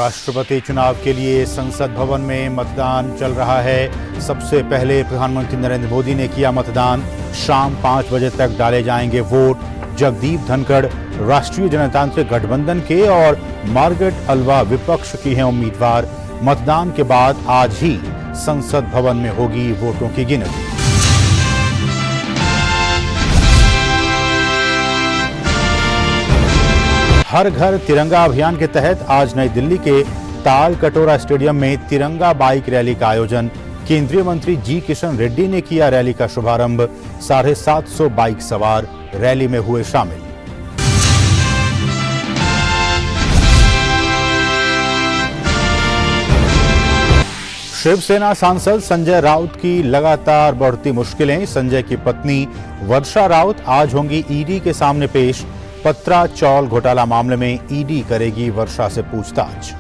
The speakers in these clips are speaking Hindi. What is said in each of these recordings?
उपराष्ट्रपति चुनाव के लिए संसद भवन में मतदान चल रहा है। सबसे पहले प्रधानमंत्री नरेंद्र मोदी ने किया मतदान। शाम 5 बजे तक डाले जाएंगे वोट। जगदीप धनखड़ राष्ट्रीय जनतांत्रिक गठबंधन के और मार्गरेट अल्वा विपक्ष की हैं उम्मीदवार। मतदान के बाद आज ही संसद भवन में होगी वोटों की गिनती। हर घर तिरंगा अभियान के तहत आज नई दिल्ली के ताल कटोरा स्टेडियम में तिरंगा बाइक रैली का आयोजन। केंद्रीय मंत्री जी किशन रेड्डी ने किया रैली का शुभारंभ। 750 बाइक सवार रैली में हुए शामिल। शिवसेना सांसद संजय राउत की लगातार बढ़ती मुश्किलें। संजय की पत्नी वर्षा राउत आज होंगी ईडी के सामने पेश। पत्रा चौल घोटाला मामले में ईडी करेगी वर्षा से पूछताछ।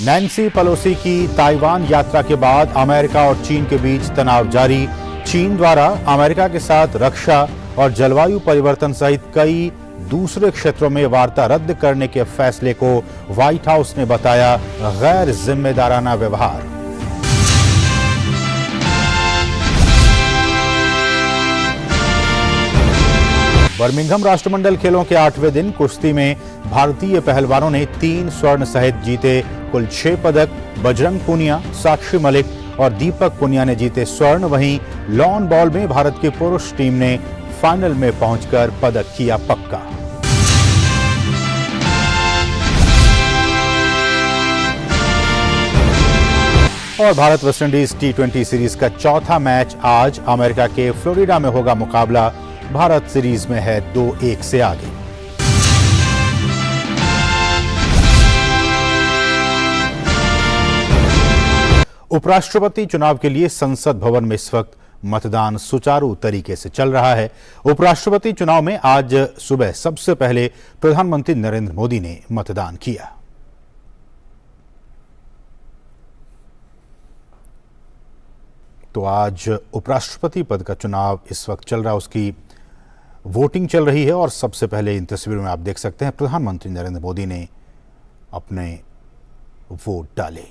नैन्सी पेलोसी की ताइवान यात्रा के बाद अमेरिका और चीन के बीच तनाव जारी। चीन द्वारा अमेरिका के साथ रक्षा और जलवायु परिवर्तन सहित कई दूसरे क्षेत्रों में वार्ता रद्द करने के फैसले को व्हाइट हाउस ने बताया गैर जिम्मेदाराना व्यवहार। बर्मिंघम राष्ट्रमंडल खेलों के 8वें दिन कुश्ती में भारतीय पहलवानों ने 3 स्वर्ण सहित जीते कुल 6 पदक। बजरंग पूनिया, साक्षी मलिक और दीपक पुनिया ने जीते स्वर्ण। वहीं लॉन बॉल में भारत की पुरुष टीम ने फाइनल में पहुंचकर पदक किया पक्का। और भारत वेस्टइंडीज T20 सीरीज का चौथा मैच आज अमेरिका के फ्लोरिडा में होगा मुकाबला। भारत सीरीज में है 2-1 से आगे। उपराष्ट्रपति चुनाव के लिए संसद भवन में इस वक्त मतदान सुचारू तरीके से चल रहा है। उपराष्ट्रपति चुनाव में आज सुबह सबसे पहले प्रधानमंत्री नरेंद्र मोदी ने मतदान किया। तो आज उपराष्ट्रपति पद का चुनाव इस वक्त चल रहा है, उसकी वोटिंग चल रही है। और सबसे पहले इन तस्वीरों में आप देख सकते हैं प्रधानमंत्री नरेंद्र मोदी ने अपने वोट डाले।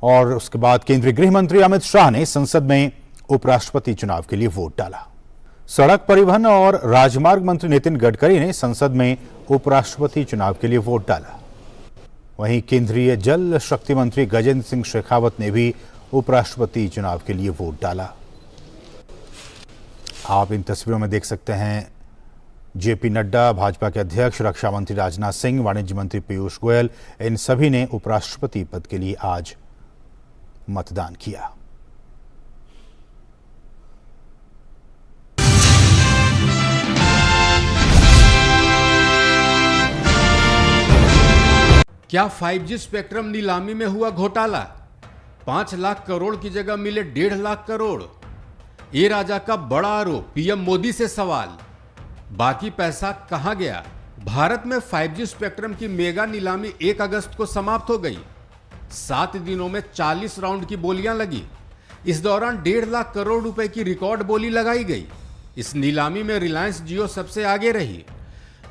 और उसके बाद केंद्रीय गृह मंत्री अमित शाह ने संसद में उपराष्ट्रपति चुनाव के लिए वोट डाला। सड़क परिवहन और राजमार्ग मंत्री नितिन गडकरी ने संसद में उपराष्ट्रपति चुनाव के लिए वोट डाला। वहीं केंद्रीय जल शक्ति मंत्री गजेंद्र सिंह शेखावत ने भी उपराष्ट्रपति चुनाव के लिए वोट डाला। आप इन तस्वीरों में देख सकते हैं जेपी नड्डा, भाजपा के अध्यक्ष, रक्षा मंत्री राजनाथ सिंह, वाणिज्य मंत्री पीयूष गोयल, इन सभी ने उपराष्ट्रपति पद के लिए आज मतदान किया। क्या 5G स्पेक्ट्रम नीलामी में हुआ घोटाला? 5 लाख करोड़ की जगह मिले 1.5 लाख करोड़। ए राजा का बड़ा आरोप, पीएम मोदी से सवाल। बाकी पैसा कहां गया? भारत में 5G स्पेक्ट्रम की मेगा नीलामी 1 अगस्त को समाप्त हो गई। 7 दिनों में 40 राउंड की बोलियां लगी। इस दौरान 1.5 लाख करोड़ रुपए की रिकॉर्ड बोली लगाई गई। इस नीलामी में रिलायंस जियो सबसे आगे रही।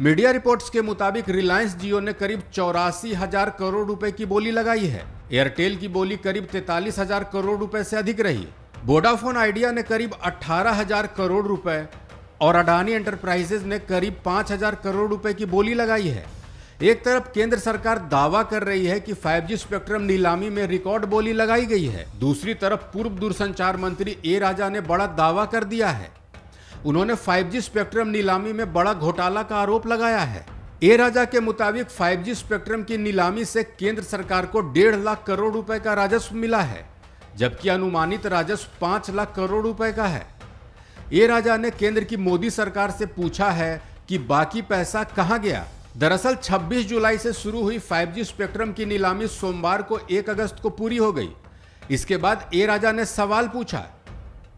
मीडिया रिपोर्ट्स के मुताबिक रिलायंस जियो ने करीब 84,000 करोड़ रुपए की बोली लगाई है। एयरटेल की बोली करीब 43,000 करोड़ रुपए से अधिक रही। वोडाफोन आइडिया ने करीब 18,000 करोड़ रुपए और अडानी एंटरप्राइजेज ने करीब 5,000 करोड़ रुपए की बोली लगाई है। एक तरफ केंद्र सरकार दावा कर रही है कि 5G स्पेक्ट्रम नीलामी में रिकॉर्ड बोली लगाई गई है। दूसरी तरफ पूर्व दूरसंचार मंत्री ए राजा ने बड़ा दावा कर दिया है। उन्होंने 5G स्पेक्ट्रम नीलामी में बड़ा घोटाला का आरोप लगाया है। ए राजा के मुताबिक 5G स्पेक्ट्रम की नीलामी से केंद्र सरकार को 1.5 लाख करोड़ रुपए का राजस्व मिला है, जबकि अनुमानित राजस्व 5 लाख करोड़ रुपए का है। ए राजा ने केंद्र की मोदी सरकार से पूछा है कि बाकी पैसा कहां गया। दरअसल 26 जुलाई से शुरू हुई 5G स्पेक्ट्रम की नीलामी सोमवार को 1 अगस्त को पूरी हो गई। इसके बाद ए राजा ने सवाल पूछा।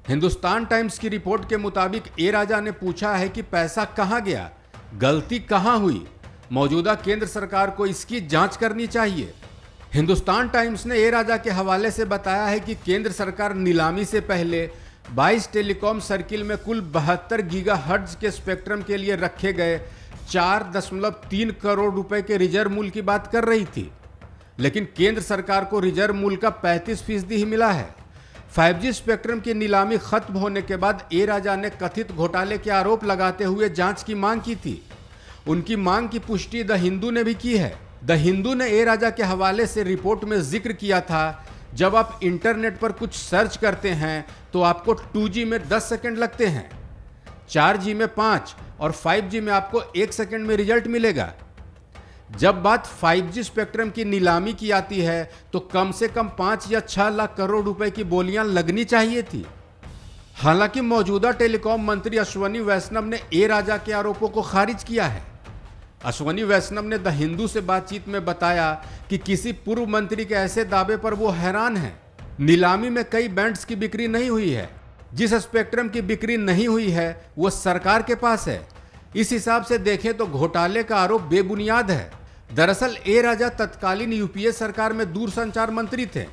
हिंदुस्तान टाइम्स की रिपोर्ट के मुताबिक ए राजा ने पूछा है कि पैसा कहां गया, गलती कहां हुई। मौजूदा केंद्र सरकार को इसकी जांच करनी चाहिए। हिंदुस्तान टाइम्स ने ए राजा के हवाले से बताया है कि केंद्र सरकार नीलामी से पहले 22 टेलीकॉम सर्किल में कुल 72 गीगाहर्ट्ज के स्पेक्ट्रम के लिए रखे गए 4.3 करोड़ रुपए के रिजर्व मूल्य की बात कर रही थी, लेकिन केंद्र सरकार को रिजर्व मूल्य का 35% ही मिला है। 5G स्पेक्ट्रम की नीलामी खत्म होने के बाद ए राजा ने कथित घोटाले के आरोप लगाते हुए जांच की मांग की थी। उनकी मांग की पुष्टि द हिंदू ने भी की है। द हिंदू ने ए राजा के हवाले से रिपोर्ट में जिक्र किया था, जब आप इंटरनेट पर कुछ सर्च करते हैं तो आपको 2G में 10 सेकंड लगते हैं, 4G में 5 और 5G में आपको 1 सेकंड में रिजल्ट मिलेगा। जब बात 5G स्पेक्ट्रम की नीलामी की आती है तो कम से कम 5 या 6 लाख करोड़ रुपए की बोलियां लगनी चाहिए थी। हालांकि मौजूदा टेलीकॉम मंत्री अश्वनी वैष्णव ने ए राजा के आरोपों को खारिज किया है। अश्वनी वैष्णव ने द हिंदू से बातचीत में बताया कि किसी पूर्व मंत्री के ऐसे दावे पर वो हैरान हैं। नीलामी में कई बैंड्स की बिक्री नहीं हुई है। जिस स्पेक्ट्रम की बिक्री नहीं हुई है वो सरकार के पास है। इस हिसाब से देखें तो घोटाले का आरोप बेबुनियाद है। दरअसल ए राजा तत्कालीन यूपीए सरकार में दूरसंचार मंत्री थे।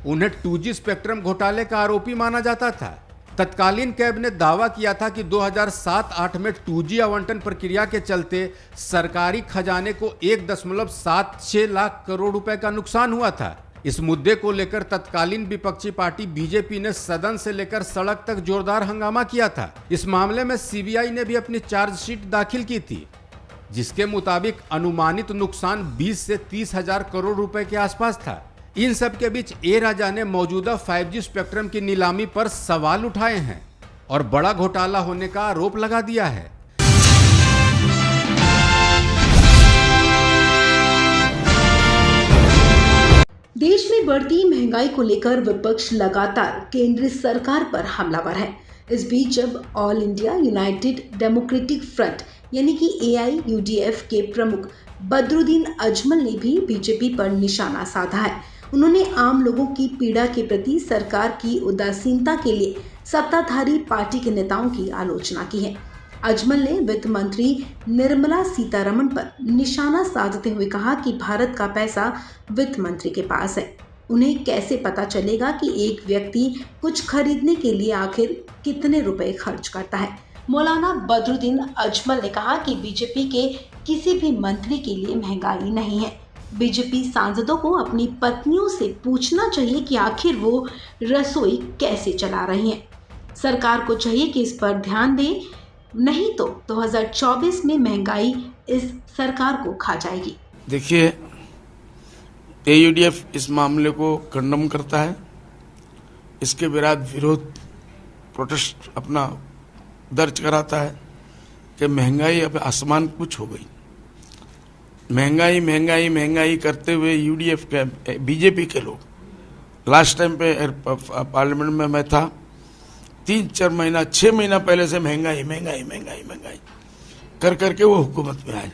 उन्हें 2G स्पेक्ट्रम घोटाले का आरोपी माना जाता था। तत्कालीन कैब ने दावा किया था कि 2007-8 में 2G आवंटन प्रक्रिया के चलते सरकारी खजाने को 1.76 लाख करोड़ रुपए का नुकसान हुआ था। इस मुद्दे को लेकर तत्कालीन विपक्षी पार्टी बीजेपी ने सदन से लेकर सड़क तक जोरदार हंगामा किया था। इस मामले में सीबीआई ने भी अपनी चार्जशीट दाखिल की थी, जिसके मुताबिक अनुमानित नुकसान 20 से 30 हजार करोड़ रुपए के आसपास था। इन सब के बीच ए राजा ने मौजूदा 5G स्पेक्ट्रम की नीलामी पर सवाल उठाए हैं और बड़ा घोटाला होने का आरोप लगा दिया है। देश में बढ़ती महंगाई को लेकर विपक्ष लगातार केंद्र सरकार पर हमलावर है। इस बीच जब all India United democratic front यानी कि AIUDF के प्रमुख बदरुद्दीन अजमल ने भी बीजेपी पर निशाना साधा है। उन्होंने आम लोगों की पीड़ा के प्रति सरकार की उदासीनता के लिए सत्ताधारी पार्टी के नेताओं की आलोचना की है। अजमल ने वित्त मंत्री निर्मला सीतारमण पर निशाना साधते हुए कहा कि भारत का पैसा वित्त मंत्री के पास है। उन्हें कैसे पता चलेगा कि एक व्यक्ति कुछ खरीदने के लिए आखिर कितने रुपए खर्च करता है। मौलाना बदरुद्दीन अजमल ने कहा कि बीजेपी के किसी भी मंत्री के लिए महंगाई नहीं है। बीजेपी सांसदों को अपनी पत्नियों से पूछना चाहिए कि आखिर वो रसोई कैसे चला रही हैं। सरकार को चाहिए कि इस पर ध्यान दे, नहीं तो 2024 में महंगाई इस सरकार को खा जाएगी। देखिए, AIUDF इस मामले को कंडम करता है। इसके विरोध प्रोटेस्ट अपना दर्ज कराता है कि महंगाई अब आसमान कुछ हो गई। महंगाई महंगाई महंगाई करते हुए UDF के बीजेपी के लोग, लास्ट टाइम पे पार्लियामेंट में मैं था, 3-4 महीना 6 महीना पहले से महंगाई महंगाई महंगाई महंगाई कर करके वो हुकूमत में आए।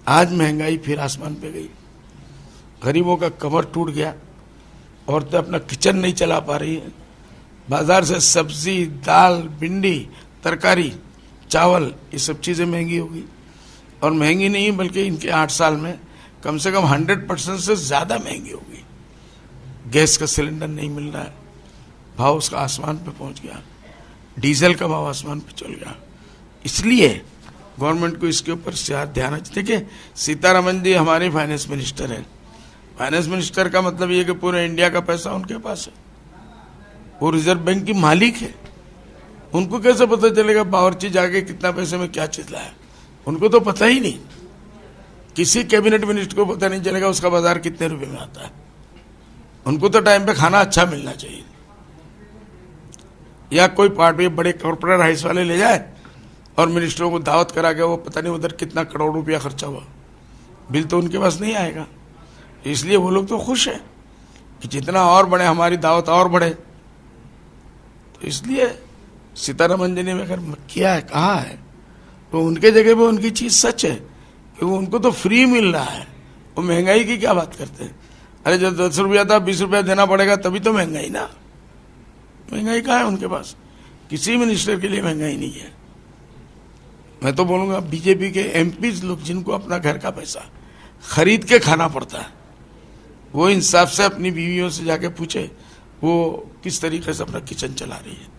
आज महंगाई फिर आसमान पे गई। गरीबों का कमर टूट गया। औरतें अपना किचन नहीं चला पा रही है। बाजार से सब्जी, दाल, भिंडी, तरकारी, चावल, ये सब चीजें महंगी हो गई। और महंगी नहीं बल्कि इनके 8 साल में कम से कम 100% से ज्यादा महंगी हो गई। गैस का सिलेंडर नहीं मिल रहा है, भाव उसका आसमान पे पहुंच गया। डीजल का भाव आसमान पे चल गया। इसलिए गवर्नमेंट को इसके ऊपर ध्यान। देखिए, सीतारमण जी हमारे फाइनेंस मिनिस्टर हैं। फाइनेंस मिनिस्टर का मतलब ये कि पूरे इंडिया का पैसा उनके पास है। वो रिजर्व बैंक की मालिक है। उनको कैसे पता चलेगा बावर्ची जाके कितना पैसे में क्या चीज लाया? उनको तो पता ही नहीं। किसी कैबिनेट मिनिस्टर को पता नहीं चलेगा उसका बाजार कितने रुपए में आता है। उनको तो टाइम पे खाना अच्छा मिलना चाहिए। या कोई पार्टी बड़े कॉर्पोरेट हाउस वाले ले जाए और मिनिस्टरों को दावत करा के वो पता नहीं उधर कितना करोड़ रुपया खर्चा हुआ, बिल तो उनके पास नहीं आएगा। इसलिए वो लोग तो खुश है कि जितना और बढ़े हमारी दावत और बढ़े। तो इसलिए सीतारमण जी ने अगर किया है, कहा है, तो उनके जगह पे उनकी चीज सच है कि उनको तो फ्री मिल रहा है। वो महंगाई की क्या बात करते हैं? अरे जब 10 रुपया था 20 रुपया देना पड़ेगा तभी तो महंगाई ना। महंगाई कहाँ है उनके पास? किसी मिनिस्टर के लिए महंगाई नहीं है। मैं तो बोलूंगा बीजेपी के MPs लोग जिनको अपना घर का पैसा खरीद के खाना पड़ता है, वो इंसाफ से अपनी बीवियों से जाके पूछे वो किस तरीके से अपना किचन चला रही है।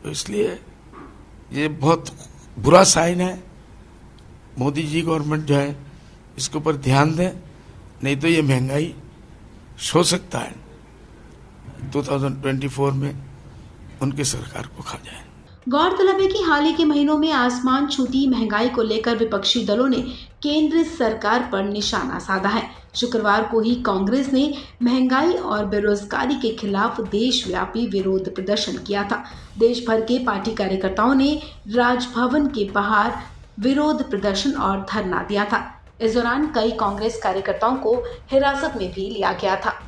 तो इसलिए ये बहुत बुरा साइन है। मोदी जी गवर्नमेंट जो है इसके ऊपर ध्यान दें, नहीं तो ये महंगाई हो सकता है 2024 में उनकी सरकार को खा जाए। गौरतलब है कि हाल ही के महीनों में आसमान छूती महंगाई को लेकर विपक्षी दलों ने केंद्र सरकार पर निशाना साधा है। शुक्रवार को ही कांग्रेस ने महंगाई और बेरोजगारी के खिलाफ देशव्यापी विरोध प्रदर्शन किया था। देश भर के पार्टी कार्यकर्ताओं ने राजभवन के बाहर विरोध प्रदर्शन और धरना दिया था। इस दौरान कई कांग्रेस कार्यकर्ताओं को हिरासत में भी लिया गया था।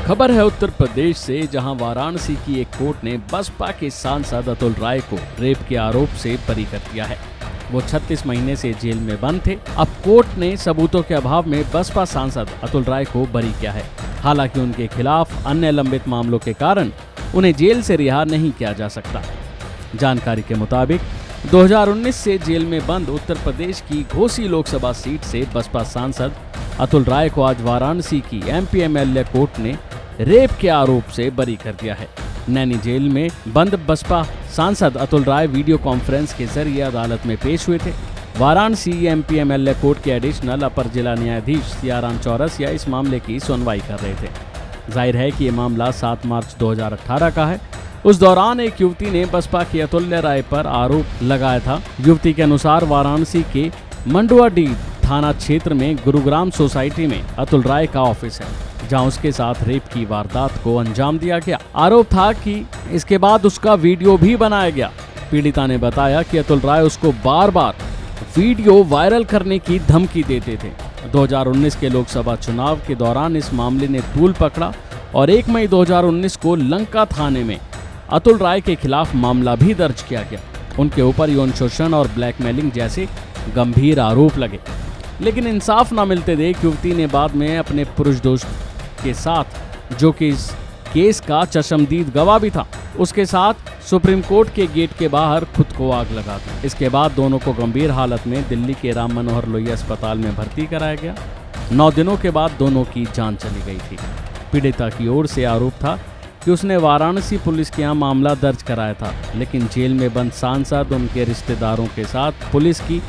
खबर है उत्तर प्रदेश से, जहां वाराणसी की एक कोर्ट ने बसपा के सांसद अतुल राय को रेप के आरोप से बरी कर दिया है। वो 36 महीने से जेल में बंद थे। अब कोर्ट ने सबूतों के अभाव में बसपा सांसद अतुल राय को बरी किया है। हालांकि उनके खिलाफ अन्य लंबित मामलों के कारण उन्हें जेल से रिहा नहीं किया जा सकता। जानकारी के मुताबिक 2019 से जेल में बंद उत्तर प्रदेश की घोसी लोकसभा सीट से बसपा सांसद अतुल राय को आज वाराणसी की MP-MLA कोर्ट ने रेप के आरोप से बरी कर दिया है। नैनी जेल में बंद बसपा सांसद अतुल राय वीडियो कॉन्फ्रेंस के जरिए अदालत में पेश हुए थे। वाराणसी MP-MLA कोर्ट के एडिशनल अपर जिला न्यायाधीश सियाराम चौरसिया इस मामले की सुनवाई कर रहे थे। जाहिर है कि ये मामला 7 मार्च 2018 का है। उस दौरान एक युवती ने बसपा की अतुल्य राय पर आरोप लगाया था। युवती के अनुसार वाराणसी के मंडुआडीह थाना क्षेत्र में गुरुग्राम सोसाइटी में अतुल राय का ऑफिस है, जहां उसके साथ रेप की वारदात को अंजाम दिया गया। आरोप था कि इसके बाद उसका वीडियो भी बनाया गया। पीड़िता ने बताया कि अतुल राय उसको बार बार वीडियो वायरल करने की धमकी देते थे। 2019 के लोकसभा चुनाव के दौरान इस मामले ने तूल पकड़ा और 1 मई 2019 को लंका थाने में अतुल राय के खिलाफ मामला भी दर्ज किया गया। उनके ऊपर यौन शोषण और ब्लैकमेलिंग जैसे गंभीर आरोप लगे, लेकिन इंसाफ न मिलते देख युवती ने बाद में अपने पुरुष दोस्त के साथ, जो कि इस केस का चशमदीद गवाह भी था, उसके साथ सुप्रीम कोर्ट के गेट के बाहर खुद को आग लगा दी। इसके बाद दोनों को गंभीर हालत में दिल्ली के राम मनोहर लोहिया अस्पताल में भर्ती कराया गया। 9 दिनों के बाद दोनों की जान चली गई थी। पीड़िता की ओर से आरोप था कि उसने वाराणसी पुलिस के यहाँ मामला दर्ज कराया था, लेकिन जेल में बंद सांसद उनके रिश्तेदारों के साथ पुलिस की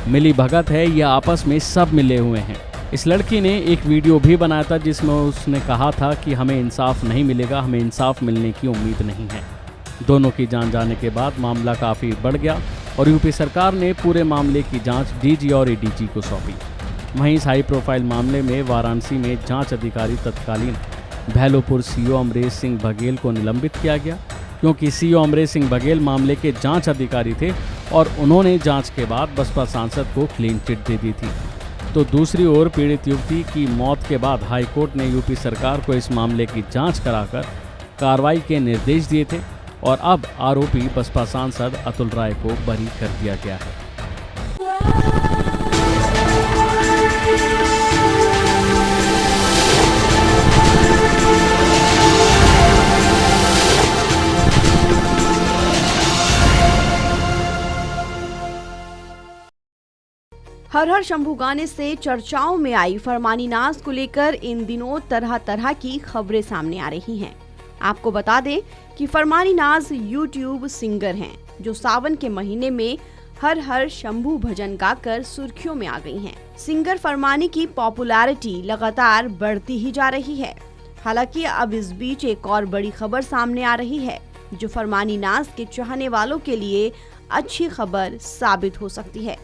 मिली भगत है या आपस में सब मिले हुए हैं। इस लड़की ने एक वीडियो भी बनाया था जिसमें उसने कहा था कि हमें इंसाफ नहीं मिलेगा, हमें इंसाफ मिलने की उम्मीद नहीं है। दोनों की जान जाने के बाद मामला काफ़ी बढ़ गया और यूपी सरकार ने पूरे मामले की जांच DG और ADG को सौंपी। वहीं इस हाई प्रोफाइल मामले में वाराणसी में जांच अधिकारी तत्कालीन भैलोपुर CO अमरेश सिंह बघेल को निलंबित किया गया, क्योंकि CO अमरेश सिंह बघेल मामले के जांच अधिकारी थे और उन्होंने जांच के बाद बसपा सांसद को क्लीन चिट दे दी थी। तो दूसरी ओर पीड़ित युवती की मौत के बाद हाईकोर्ट ने यूपी सरकार को इस मामले की जांच कराकर कार्रवाई के निर्देश दिए थे और अब आरोपी बसपा सांसद अतुल राय को बरी कर दिया गया है। हर हर शंभू गाने से चर्चाओं में आई फरमानी नाज को लेकर इन दिनों तरह तरह की खबरें सामने आ रही हैं। आपको बता दें कि फरमानी नाज यूट्यूब सिंगर हैं, जो सावन के महीने में हर हर शंभू भजन गाकर सुर्खियों में आ गई हैं। सिंगर फरमानी की पॉपुलैरिटी लगातार बढ़ती ही जा रही है। हालांकि अब इस बीच एक और बड़ी खबर सामने आ रही है, जो फरमानी नाज के चाहने वालों के लिए अच्छी खबर साबित हो सकती है।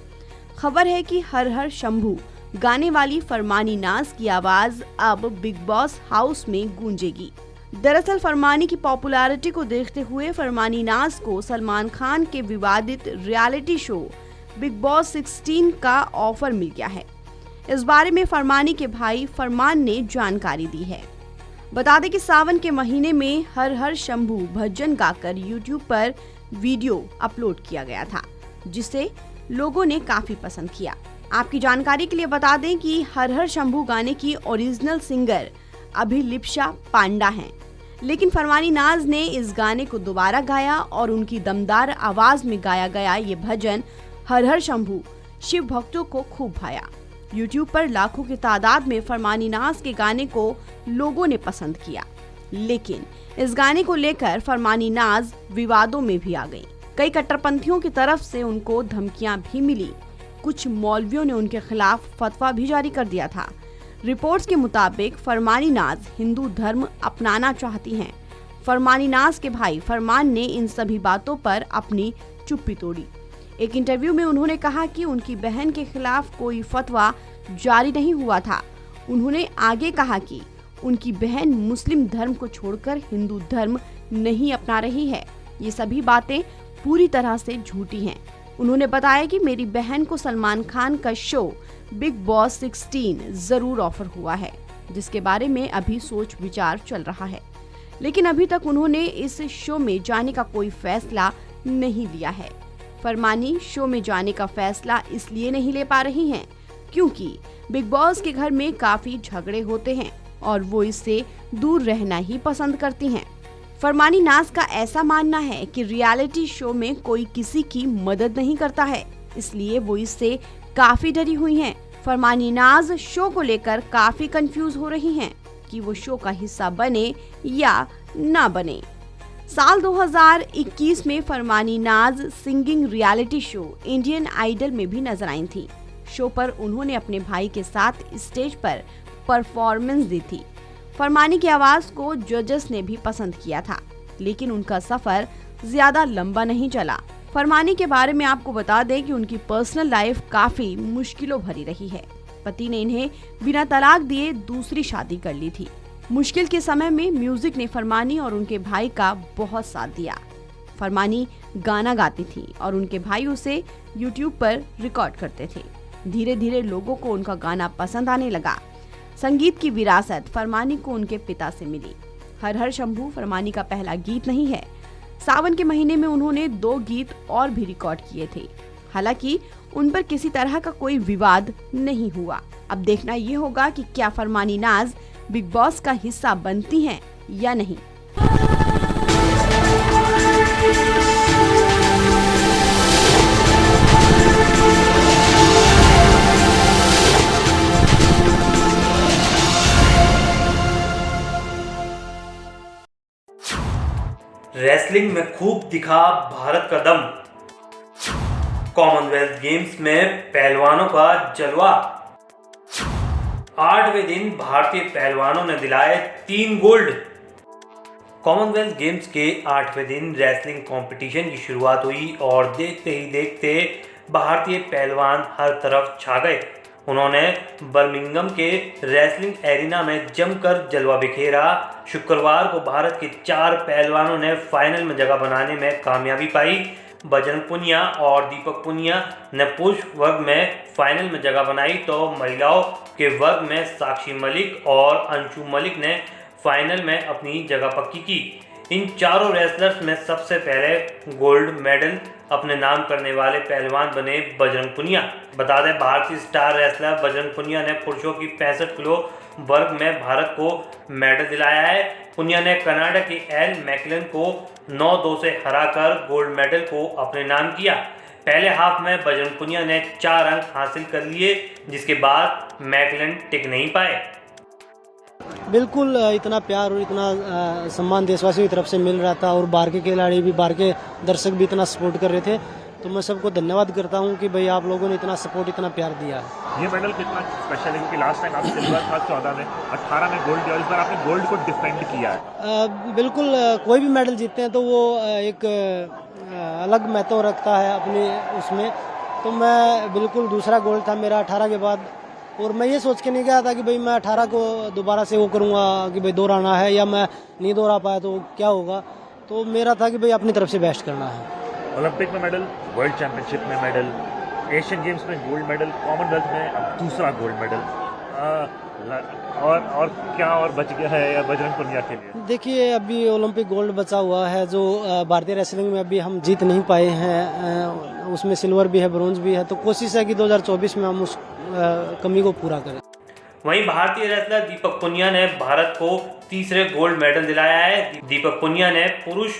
खबर है कि हर हर शंभू गाने वाली फरमानी नाज की आवाज अब बिग बॉस हाउस में गूंजेगी। दरअसल फरमानी की पॉपुलैरिटी को देखते हुए फरमानी नाज को सलमान खान के विवादित रियलिटी शो बिग बॉस 16 का ऑफर मिल गया है। इस बारे में फरमानी के भाई फरमान ने जानकारी दी है। बता दें कि सावन के महीने में हर हर शंभू भजन गाकर यूट्यूब पर वीडियो अपलोड किया गया था, जिसे लोगों ने काफी पसंद किया। आपकी जानकारी के लिए बता दें कि हर हर शंभू गाने की ओरिजिनल सिंगर अभिलिप्शा पांडा हैं, लेकिन फरमानी नाज ने इस गाने को दोबारा गाया और उनकी दमदार आवाज में गाया गया ये भजन हर हर शंभू शिव भक्तों को खूब भाया। YouTube पर लाखों की तादाद में फरमानी नाज के गाने को लोगों ने पसंद किया, लेकिन इस गाने को लेकर फरमानी नाज विवादों में भी आ गई। कई कट्टरपंथियों की तरफ से उनको धमकियां भी मिली। कुछ मौलवियों ने उनके खिलाफ फतवा भी जारी कर दिया था। रिपोर्ट्स के मुताबिक फरमानी नाज हिंदू धर्म अपनाना चाहती हैं। फरमानी नाज के भाई फरमान ने इन सभी बातों पर अपनी चुप्पी तोड़ी। एक इंटरव्यू में उन्होंने कहा कि उनकी बहन के खिलाफ कोई फतवा जारी नहीं हुआ था। उन्होंने आगे कहा कि उनकी बहन मुस्लिम धर्म को छोड़कर हिंदू धर्म नहीं अपना रही है। ये सभी बातें पूरी तरह से झूठी हैं। उन्होंने बताया कि मेरी बहन को सलमान खान का शो बिग बॉस 16 जरूर ऑफर हुआ है, जिसके बारे में अभी सोच विचार चल रहा है, लेकिन अभी तक उन्होंने इस शो में जाने का कोई फैसला नहीं लिया है। फरमानी शो में जाने का फैसला इसलिए नहीं ले पा रही हैं क्योंकि बिग बॉस के घर में काफी झगड़े होते हैं और वो इससे दूर रहना ही पसंद करती हैं। फरमानी नाज का ऐसा मानना है कि रियलिटी शो में कोई किसी की मदद नहीं करता है, इसलिए वो इससे काफी डरी हुई हैं। फरमानी नाज शो को लेकर काफी कंफ्यूज हो रही हैं कि वो शो का हिस्सा बने या ना बने। साल 2021 में Farmani Naaz singing reality show Indian Idol में भी नजर आई थी। शो पर उन्होंने अपने भाई के साथ स्टेज पर परफॉर्मेंस दी थी। फरमानी की आवाज को जजेस ने भी पसंद किया था, लेकिन उनका सफर ज्यादा लंबा नहीं चला। फरमानी के बारे में आपको बता दें कि उनकी पर्सनल लाइफ काफी मुश्किलों भरी रही है। पति ने इन्हें बिना तलाक दिए दूसरी शादी कर ली थी। मुश्किल के समय में म्यूजिक ने फरमानी और उनके भाई का बहुत साथ दिया। फरमानी गाना गाती थी और उनके भाई उसे YouTube पर रिकॉर्ड करते थे। धीरे धीरे लोगों को उनका गाना पसंद आने लगा। संगीत की विरासत फरमानी को उनके पिता से मिली। हर हर शंभू फरमानी का पहला गीत नहीं है। सावन के महीने में उन्होंने 2 गीत और भी रिकॉर्ड किए थे। हालांकि उन पर किसी तरह का कोई विवाद नहीं हुआ। अब देखना ये होगा कि क्या फरमानी नाज बिग बॉस का हिस्सा बनती हैं या नहीं। रेसलिंग में खूब दिखा भारत का दम। कॉमनवेल्थ गेम्स में पहलवानों का जलवा। 8वें दिन भारतीय पहलवानों ने दिलाए 3 गोल्ड। कॉमनवेल्थ गेम्स के 8वें दिन रेसलिंग कंपटीशन की शुरुआत हुई और देखते ही देखते भारतीय पहलवान हर तरफ छा गए। उन्होंने बर्मिंघम के रेसलिंग एरिना में जमकर जलवा बिखेरा। शुक्रवार को भारत के 4 पहलवानों ने फाइनल में जगह बनाने में कामयाबी पाई। बजरंग पुनिया और दीपक पुनिया ने पुरुष वर्ग में फाइनल में जगह बनाई, तो महिलाओं के वर्ग में साक्षी मलिक और अंशु मलिक ने फाइनल में अपनी जगह पक्की की। इन चारों रेसलर्स में सबसे पहले गोल्ड मेडल अपने नाम करने वाले पहलवान बने बजरंग पुनिया। बता दें, भारतीय स्टार रेसलर बजरंग पुनिया ने पुरुषों की 65 किलो वर्ग में भारत को मेडल दिलाया है। पुनिया ने कनाडा के एल मैकलन को 9-2 से हराकर गोल्ड मेडल को अपने नाम किया। पहले हाफ में बजरंग पुनिया ने 4 अंक हासिल कर लिए, जिसके बाद मैकलन टिक नहीं पाए। बिल्कुल इतना प्यार और इतना सम्मान देशवासियों की तरफ से मिल रहा था और बाहर के खिलाड़ी भी, बाहर के दर्शक भी इतना सपोर्ट कर रहे थे, तो मैं सबको धन्यवाद करता हूं कि भाई आप लोगों ने इतना सपोर्ट, इतना प्यार दिया है। ये मेडल कितना स्पेशल है क्योंकि लास्ट टाइम आप सिल्वर था 14 में, 18 में गोल्ड दिया, इस बार आपने गोल्ड को डिफेंड किया है। बिल्कुल कोई भी मेडल जीतते हैं तो वो एक अलग महत्व रखता है अपने उसमें, तो मैं बिल्कुल दूसरा गोल्ड था मेरा 18 के बाद, और मैं ये सोच के नहीं गया था कि भाई मैं 18 को दोबारा से वो करूँगा कि भाई दोहराना है, या मैं नहीं दोहरा पाया तो क्या होगा, तो मेरा था कि भाई अपनी तरफ से बेस्ट करना है। ओलंपिक में मेडल, वर्ल्ड चैंपियनशिप में मेडल, एशियन गेम्स में गोल्ड मेडल, कॉमनवेल्थ में अब दूसरा गोल्ड मेडल। और क्या और बच गया है या बजरंग पुनिया के लिए? देखिए, अभी ओलंपिक गोल्ड बचा हुआ है जो भारतीय रेसलिंग में अभी हम जीत नहीं पाए हैं। उसमें सिल्वर भी है, ब्रोंज भी है, तो कोशिश है कि 2024 में हम उस कमी को पूरा करें। वहीं भारतीय रेसलर दीपक पुनिया ने भारत को तीसरे गोल्ड मेडल दिलाया है। दीपक पुनिया ने पुरुष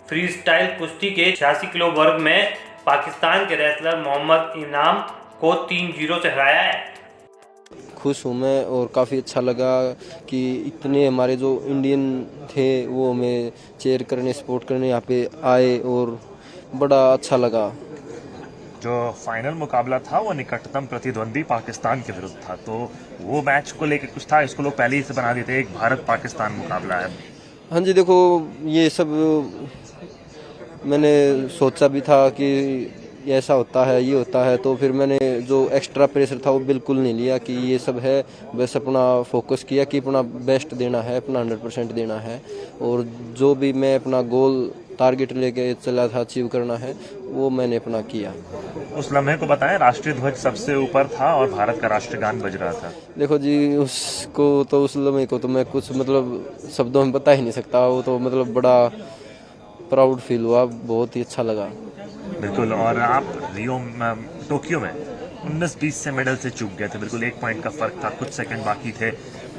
फ्री स्टाइल कुश्ती के 86 किलो वर्ग में पाकिस्तान के रेसलर मोहम्मद इनाम को 3-0 से हराया है। खुश हूँ मैं और काफ़ी अच्छा लगा कि इतने हमारे जो इंडियन थे वो हमें चेयर करने, सपोर्ट करने यहाँ पे आए और बड़ा अच्छा लगा। जो फाइनल मुकाबला था वो निकटतम प्रतिद्वंदी पाकिस्तान के विरुद्ध था, तो वो मैच को लेकर कुछ था, इसको लोग पहले ही से बना देते एक भारत पाकिस्तान मुकाबला है। हाँ जी, देखो ये सब मैंने सोचा भी था कि ऐसा होता है, ये होता है, तो फिर मैंने जो एक्स्ट्रा प्रेशर था वो बिल्कुल नहीं लिया कि ये सब है। बस अपना फोकस किया कि अपना बेस्ट देना है, अपना 100% देना है और जो भी मैं अपना गोल टारगेट लेके चला था अचीव करना है वो मैंने अपना किया। उस लम्हे को बताएं, राष्ट्रीय ध्वज सबसे ऊपर था और भारत का राष्ट्रगान बज रहा था। देखो जी, उसको तो उस लम्हे को तो मैं कुछ मतलब शब्दों में बता ही नहीं सकता। वो तो मतलब बड़ा प्राउड फील हुआ, बहुत ही अच्छा लगा। बिल्कुल। और आप टोक्यो में 19-20 से मेडल से चूक गए थे, बिल्कुल 1 पॉइंट का फर्क था, कुछ सेकंड बाकी थे।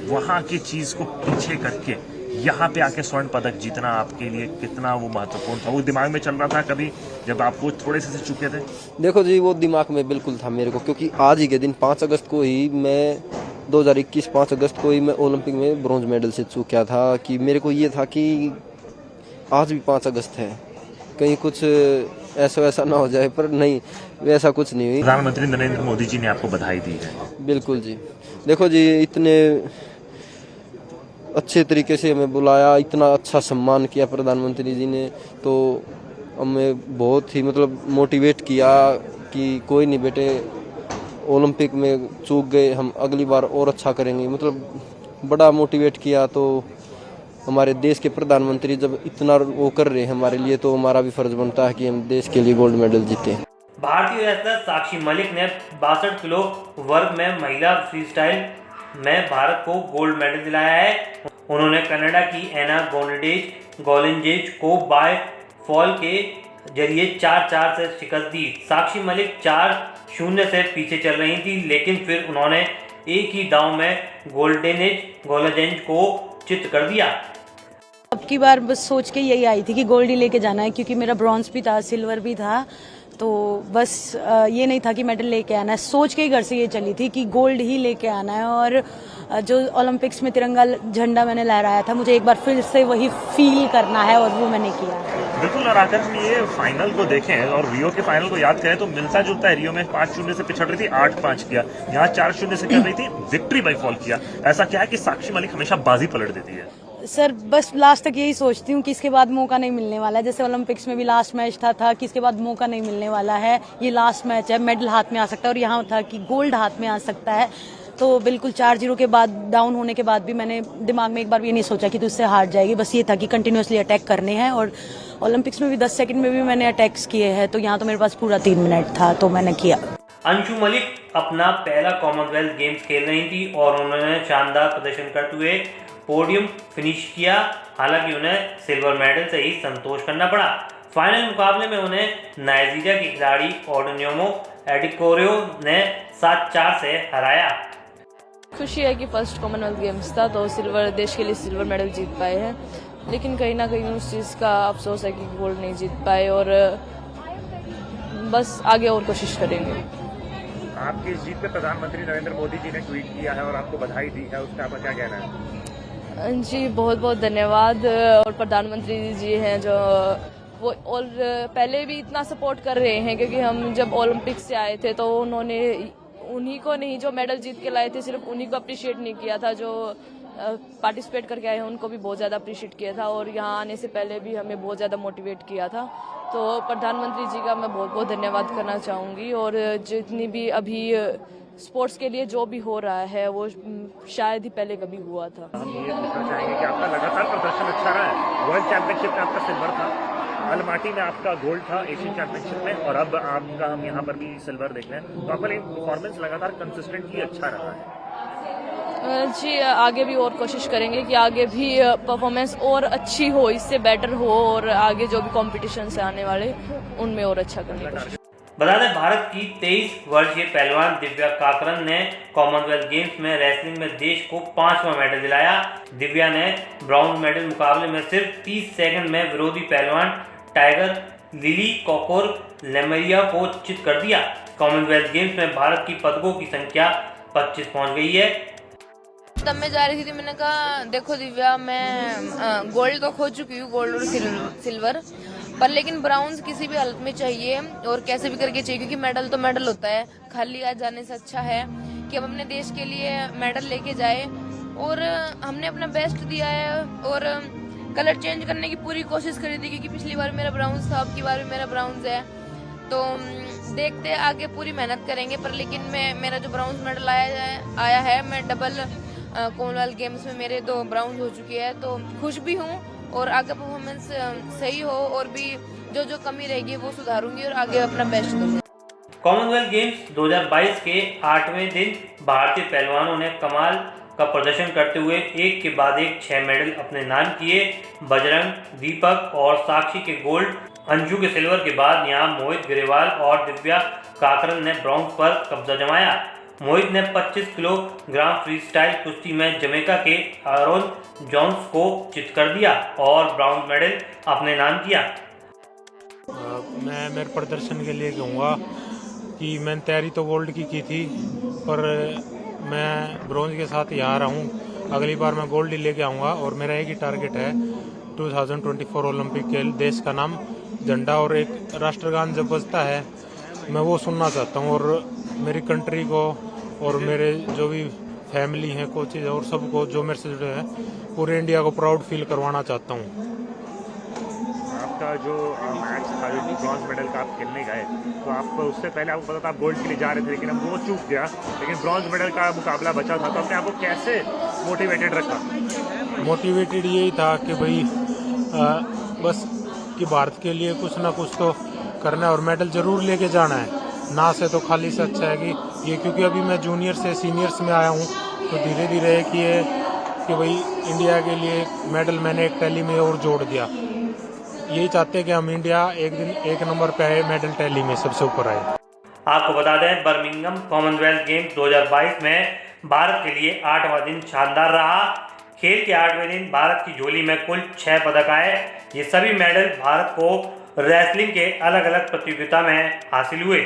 वहाँ की चीज़ को पीछे करके यहाँ पे आके स्वर्ण पदक जीतना आपके लिए कितना वो महत्वपूर्ण था? वो दिमाग में चल रहा था कभी जब आप वो थोड़े से चुके थे? देखो जी, वो दिमाग में बिल्कुल था मेरे को, क्योंकि आज ही के दिन 5 अगस्त को ही मैं 2021 5 अगस्त को ही मैं ओलंपिक में ब्रॉन्ज मेडल से चूका था कि मेरे को ये था कि आज भी 5 अगस्त है, कहीं कुछ ऐसा वैसा ना हो जाए, पर नहीं, वैसा कुछ नहीं हुई। प्रधानमंत्री नरेंद्र मोदी जी ने आपको बधाई दी है। बिल्कुल जी। देखो जी, इतने अच्छे तरीके से हमें बुलाया, इतना अच्छा सम्मान किया प्रधानमंत्री जी ने, तो हमें बहुत ही मतलब मोटिवेट किया कि कोई नहीं बेटे, ओलंपिक में चूक गए, हम अगली बार और अच्छा करेंगे, मतलब बड़ा मोटिवेट किया। तो हमारे देश के प्रधानमंत्री जब इतना वो कर रहे हैं हमारे लिए, तो हमारा भी फर्ज बनता है कि हम देश के लिए गोल्ड मेडल जीते। भारतीय रेसलर साक्षी मलिक ने 62 किलो वर्ग में महिला फ्री स्टाइल में भारत को गोल्ड मेडल दिलाया है। उन्होंने कनाडा की एना गोलेंजेज को बाय फॉल के जरिए 4-4 से शिकस्त दी। साक्षी मलिक 4-0 से पीछे चल रही थी, लेकिन फिर उन्होंने एक ही दांव में गोलेंजेज को चित कर दिया। अब की बार बस सोच के यही आई थी कि गोल्ड ही लेके जाना है, क्योंकि मेरा ब्रॉन्ज भी था, सिल्वर भी था, तो बस ये नहीं था कि मेडल लेके आना है। सोच के ही घर से ये चली थी कि गोल्ड ही लेके आना है। और जो ओलंपिक्स में तिरंगा झंडा मैंने लहराया था, मुझे एक बार फिर से वही फील करना है और वो मैंने किया। बिल्कुल। और आकर हम ये फाइनल को देखें और रियो के फाइनल को याद करें तो मिलता जुलता है। रियो में 5-0 से पिछड़ रही थी, 8-5 किया, यहाँ 4-0 से कर रही थी, विक्ट्री बाय फॉल किया। ऐसा क्या है कि साक्षी मलिक हमेशा बाजी पलट देती है? सर बस लास्ट तक यही सोचती हूँ कि इसके बाद मौका नहीं मिलने वाला है। जैसे ओलंपिक्स में भी लास्ट मैच था कि इसके बाद मौका नहीं मिलने वाला है, ये लास्ट मैच है, मेडल हाथ में आ सकता है। और यहाँ था कि गोल्ड हाथ में आ सकता है। तो बिल्कुल 4-0 के बाद, डाउन होने के बाद भी मैंने दिमाग में एक बार भी ये नहीं सोचा कि तुझसे हार जाएगी। बस ये था कि कंटिन्यूसली अटैक करने हैं। और ओलंपिक्स में भी 10 सेकंड में भी मैंने अटैक्स किए हैं, तो यहाँ तो मेरे पास पूरा 3 मिनट था, तो मैंने किया। अंशु मलिक अपना पहला कॉमनवेल्थ गेम्स खेल रही थी और उन्होंने शानदार प्रदर्शन करते हुए पोडियम फिनिश किया। हालांकि उन्हें सिल्वर मेडल से ही संतोष करना पड़ा। फाइनल मुकाबले में उन्हें नाइजीरिया की खिलाड़ी ओडोन्योमो एडिकोरियो ने 7-4 से हराया। खुशी है कि फर्स्ट कॉमनवेल्थ गेम्स था तो सिल्वर, देश के लिए सिल्वर मेडल जीत पाए हैं, लेकिन कहीं ना कहीं उस चीज़ का अफसोस है कि गोल्ड नहीं जीत पाए और बस आगे और कोशिश करेंगे। आपकी इस जीत पे प्रधानमंत्री नरेंद्र मोदी जी ने ट्वीट किया है और आपको बधाई दी है, उसका आपका क्या कहना है? जी बहुत बहुत धन्यवाद। और प्रधानमंत्री जी हैं जो वो और पहले भी इतना सपोर्ट कर रहे हैं, क्योंकि हम जब ओलंपिक से आए थे तो उन्होंने उन्हीं को नहीं जो मेडल जीत के लाए थे सिर्फ उन्हीं को अप्रिशिएट नहीं किया था, जो पार्टिसिपेट करके आए हैं उनको भी बहुत ज़्यादा अप्रिशिएट किया था। और यहाँ आने से पहले भी हमें बहुत ज़्यादा मोटिवेट किया था। तो प्रधानमंत्री जी का मैं बहुत बहुत धन्यवाद करना चाहूँगी। और जितनी भी अभी स्पोर्ट्स के लिए जो भी हो रहा है वो शायद ही पहले कभी हुआ था। हम ये पूछना चाहेंगे कि आपका लगातार प्रदर्शन अच्छा रहा है। वर्ल्ड चैंपियनशिप में आपका सिल्वर था, अलमाटी में आपका गोल्ड था एशियन चैंपियनशिप में, और अब आपका हम यहाँ पर भी सिल्वर देख रहे हैं। तो आपका परफॉर्मेंस लगातार कंसिस्टेंटली अच्छा रहा है। जी आगे भी और कोशिश करेंगे कि आगे भी परफॉर्मेंस और अच्छी हो, इससे बेटर हो और आगे जो भी कॉम्पिटिशन से आने वाले उनमें और अच्छा करने की कोशिश। बता दें भारत की 23 वर्षीय पहलवान दिव्या काकरन ने कॉमनवेल्थ गेम्स में रेसलिंग में देश को 5वां मेडल दिलाया। दिव्या ने ब्रॉन्ज मेडल मुकाबले में सिर्फ 30 सेकंड में विरोधी पहलवान टाइगर लिली कॉकोर लेमरिया को चित कर दिया। कॉमनवेल्थ गेम्स में भारत की पदकों की संख्या 25 पहुंच गई है। तब मैं जा रही थी, मैंने कहा देखो दिव्या, मैं गोल्ड तो खो चुकी हूँ, गोल्ड और सिल्वर, पर लेकिन ब्राउन्स किसी भी हालत में चाहिए और कैसे भी करके चाहिए, क्योंकि मेडल तो मेडल होता है। खाली आ जाने से अच्छा है कि हम अपने देश के लिए मेडल लेके जाए और हमने अपना बेस्ट दिया है और कलर चेंज करने की पूरी कोशिश करी थी, क्योंकि पिछली बार मेरा ब्राउन्स था, अब की बार भी मेरा ब्राउन्स है। तो देखते आगे पूरी मेहनत करेंगे, पर लेकिन मेरा जो ब्राउन्स मेडल आया है, मैं डबल कॉमनवेल्थ गेम्स में मेरे 2 ब्राउन्स हो चुके हैं, तो खुश भी हूँ और आगे परफॉर्मेंस सही हो और भी जो कमी रहेगी वो सुधारूंगी और आगे अपना बेस्ट दूंगी। कॉमनवेल्थ गेम्स 2022 के 8वें दिन भारतीय पहलवानों ने कमाल का प्रदर्शन करते हुए एक के बाद एक 6 मेडल अपने नाम किए। बजरंग, दीपक और साक्षी के गोल्ड, अंजू के सिल्वर के बाद यहाँ मोहित ग्रेवाल और दिव्या काकरन ने ब्रॉन्ज पर कब्जा जमाया। मोहित ने 25 किलोग्राम फ्री स्टाइल कुश्ती में जमैका के आरोन जॉन्स को चित कर दिया और ब्रॉन्ज मेडल अपने नाम किया। मैं मेरे प्रदर्शन के लिए कहूँगा कि मैंने तैयारी तो गोल्ड की थी, पर मैं ब्रॉन्ज के साथ यहाँ रहा हूँ। अगली बार मैं गोल्ड ही लेके आऊँगा और मेरा एक ही टारगेट है 2024 ओलंपिक के देश का नाम, झंडा और एक राष्ट्रगान जब बजता है मैं वो सुनना चाहता हूँ और मेरी कंट्री को और मेरे जो भी फैमिली हैं, कोचेज और सबको जो मेरे से जुड़े हैं, पूरे इंडिया को प्राउड फील करवाना चाहता हूँ। आपका जो मैच था, जो ब्रॉन्ज मेडल का आप खेलने गए, तो आप उससे पहले आपको पता था आप गोल्ड के लिए जा रहे थे, लेकिन अब वो चूक गया, लेकिन ब्रॉन्ज मेडल का मुकाबला बचा था, तो अपने आपको कैसे मोटिवेटेड रखा? मोटिवेटेड यही था कि भाई बस कि भारत के लिए कुछ ना कुछ तो करना है और मेडल ज़रूर लेके जाना है, ना से तो खाली से अच्छा है कि ये, क्योंकि अभी मैं जूनियर से सीनियर्स में आया हूँ, तो धीरे धीरे कि भाई इंडिया के लिए मेडल मैंने एक टैली में और जोड़ दिया। यही चाहते हैं कि हम इंडिया एक दिन 1 नंबर पे आए, मेडल टैली में सबसे ऊपर आए। आपको बता दें बर्मिंघम कॉमनवेल्थ गेम्स 2022 में भारत के लिए 8वां दिन शानदार रहा। खेल के 8वें दिन भारत की झोली में कुल 6 पदक आए। ये सभी मेडल भारत को रेसलिंग के अलग अलग प्रतियोगिता में हासिल हुए।